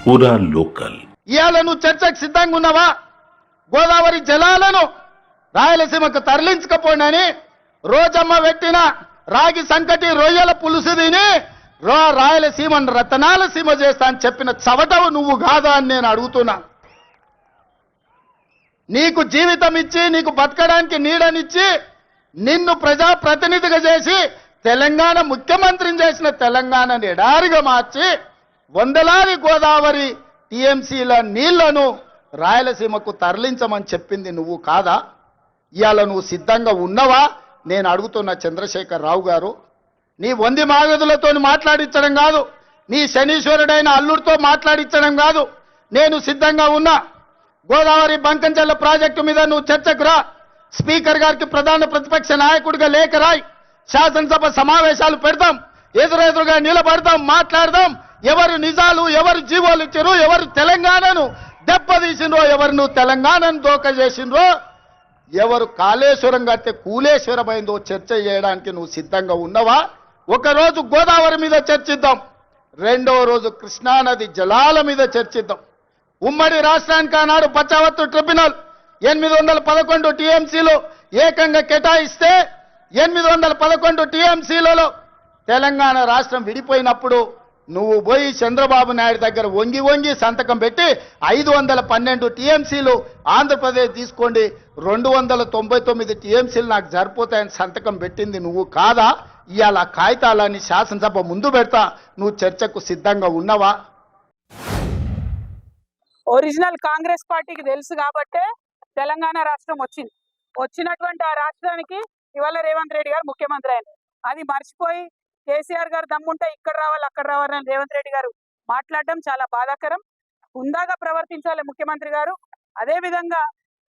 పూరా లోకల్. ఇవాళ నువ్వు చర్చకు సిద్ధంగా ఉన్నావా? గోదావరి జలాలను రాయలసీమకు తరలించకపోయినని రోజమ్మ పెట్టిన రాగి సంకటి రొయ్యల పులుసు తిని రాయలసీమను రతనాల సీమ చేస్తా అని చెప్పిన చవటవు నువ్వు కాదా అని నేను అడుగుతున్నా. నీకు జీవితం ఇచ్చి నీకు బతకడానికి నీడనిచ్చి నిన్ను ప్రజాప్రతినిధిగా చేసి తెలంగాణ ముఖ్యమంత్రిని చేసిన తెలంగాణని ఎడారిగా మార్చి వందలాది గోదావరి టీఎంసీల నీళ్లను రాయలసీమకు తరలించమని చెప్పింది నువ్వు కాదా? ఇవాళ నువ్వు సిద్ధంగా ఉన్నవా నేను అడుగుతున్న చంద్రశేఖర్ రావు గారు. నీ వంది మాగదులతో మాట్లాడించడం కాదు, నీ శనీశ్వరుడైన అల్లుడితో మాట్లాడించడం కాదు. నేను సిద్ధంగా ఉన్నా. గోదావరి బంకంచెల్ల ప్రాజెక్టు మీద నువ్వు చర్చకు రా. స్పీకర్ గారికి ప్రధాన ప్రతిపక్ష నాయకుడిగా లేఖ రాయి. శాసనసభ సమావేశాలు పెడతాం, ఎదురెదురుగా నిలబడతాం, మాట్లాడదాం. ఎవరు నిజాలు, ఎవరు జీవోలు ఇచ్చారు, ఎవరు తెలంగాణను దెబ్బతీసిండ్రో, ఎవరు నువ్వు తెలంగాణను దోక చేసిండ్రో, ఎవరు కాళేశ్వరం కడితే కూలేశ్వరమైందో చర్చ చేయడానికి నువ్వు సిద్ధంగా ఉన్నవా? ఒకరోజు గోదావరి మీద చర్చిద్దాం, రెండో రోజు కృష్ణానది జలాల మీద చర్చిద్దాం. ఉమ్మడి రాష్ట్రానికి ఆనాడు పచ్చావత్తు ట్రిబ్యునల్ 811 టీఎంసీలు ఏకంగా కేటాయిస్తే 811 టీఎంసీలలో తెలంగాణ రాష్ట్రం విడిపోయినప్పుడు నువ్వు పోయి చంద్రబాబు నాయుడు దగ్గర వంగి వంగి సంతకం పెట్టి 512 టీఎంసీలు ఆంధ్రప్రదేశ్ తీసుకోండి, 299 టీఎంసీలు నాకు సరిపోతాయని సంతకం పెట్టింది నువ్వు కాదా? ఇవాళ కాగితాలని శాసనసభ ముందు పెడతా, నువ్వు చర్చకు సిద్ధంగా ఉన్నవా? ఒరిజినల్ కాంగ్రెస్ పార్టీకి తెలుసు కాబట్టే తెలంగాణ రాష్ట్రం వచ్చింది. వచ్చినటువంటి ఆ రాష్ట్రానికి ఇవాళ రేవంత్ రెడ్డి గారు ముఖ్యమంత్రి అయ్యారు. అది మర్చిపోయి కేసీఆర్ గారు దమ్ముంటే ఇక్కడ రావాలి అక్కడ రావాలని రేవంత్ రెడ్డి గారు మాట్లాడడం చాలా బాధాకరం. హుందాగా ప్రవర్తించాలి ముఖ్యమంత్రి గారు. అదే విధంగా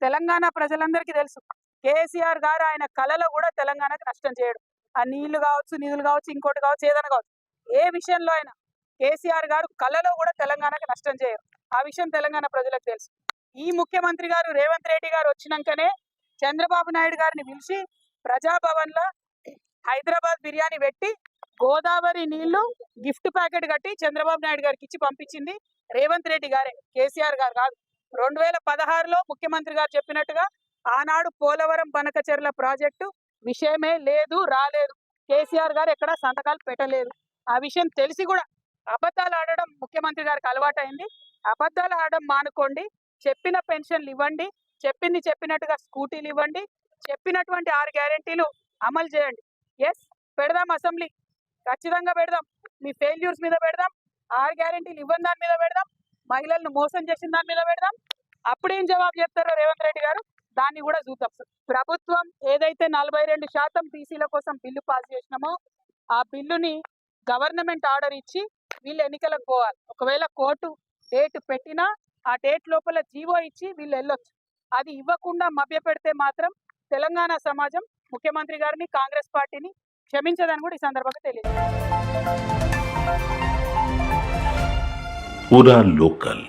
తెలంగాణ ప్రజలందరికీ తెలుసు కేసీఆర్ గారు ఆయన కళలో కూడా తెలంగాణకు నష్టం చేయడు. ఆ నీళ్లు కావచ్చు, నిధులు కావచ్చు, ఇంకోటి కావచ్చు, ఏదైనా కావచ్చు, ఏ విషయంలో అయినా కేసీఆర్ గారు కళలో కూడా తెలంగాణకు నష్టం చేయరు. ఆ విషయం తెలంగాణ ప్రజలకు తెలుసు. ఈ ముఖ్యమంత్రి గారు రేవంత్ రెడ్డి గారు వచ్చినాకనే చంద్రబాబు నాయుడు గారిని పిలిచి ప్రజాభవన్ లో హైదరాబాద్ బిర్యానీ పెట్టి గోదావరి నీళ్లు గిఫ్ట్ ప్యాకెట్ కట్టి చంద్రబాబు నాయుడు గారికి ఇచ్చి పంపించింది రేవంత్ రెడ్డి గారే, కేసీఆర్ గారు కాదు. 2016లో ముఖ్యమంత్రి గారు చెప్పినట్టుగా ఆనాడు పోలవరం బనకచెర్ల ప్రాజెక్టు విషయమే లేదు, రాలేదు. కేసీఆర్ గారు ఎక్కడా సంతకాలు పెట్టలేదు. ఆ విషయం తెలిసి కూడా అబద్ధాలు ఆడడం ముఖ్యమంత్రి గారికి అలవాటైంది. అబద్ధాలు ఆడడం మానుకోండి. చెప్పిన పెన్షన్లు ఇవ్వండి, చెప్పింది చెప్పినట్టుగా స్కూటీలు ఇవ్వండి, చెప్పినటువంటి 6 గ్యారెంటీలు అమలు చేయండి. ఎస్, పెడదాం అసెంబ్లీ, ఖచ్చితంగా పెడదాం. మీ ఫెయిల్యూర్స్ మీద పెడదాం, 6 గ్యారెంటీలు ఇవ్వని దాని మీద పెడదాం, మహిళలను మోసం చేసిన దాని మీద పెడదాం. అప్పుడేం జవాబు చెప్తారో రేవంత్ రెడ్డి గారు దాన్ని కూడా చూద్దాం. ప్రభుత్వం ఏదైతే 42% బీసీల కోసం బిల్లు పాస్ చేసినామో ఆ బిల్లుని గవర్నమెంట్ ఆర్డర్ ఇచ్చి వీళ్ళు ఎన్నికలకు పోవాలి. ఒకవేళ కోర్టు డేట్ పెట్టినా ఆ డేట్ లోపల జీవో ఇచ్చి వీళ్ళు వెళ్ళొచ్చు. అది ఇవ్వకుండా మభ్య పెడితే మాత్రం తెలంగాణ సమాజం ముఖ్యమంత్రి గారిని, కాంగ్రెస్ పార్టీని క్షమించదని కూడా ఈ సందర్భంగా తెలియదు. పూరా లోకల్.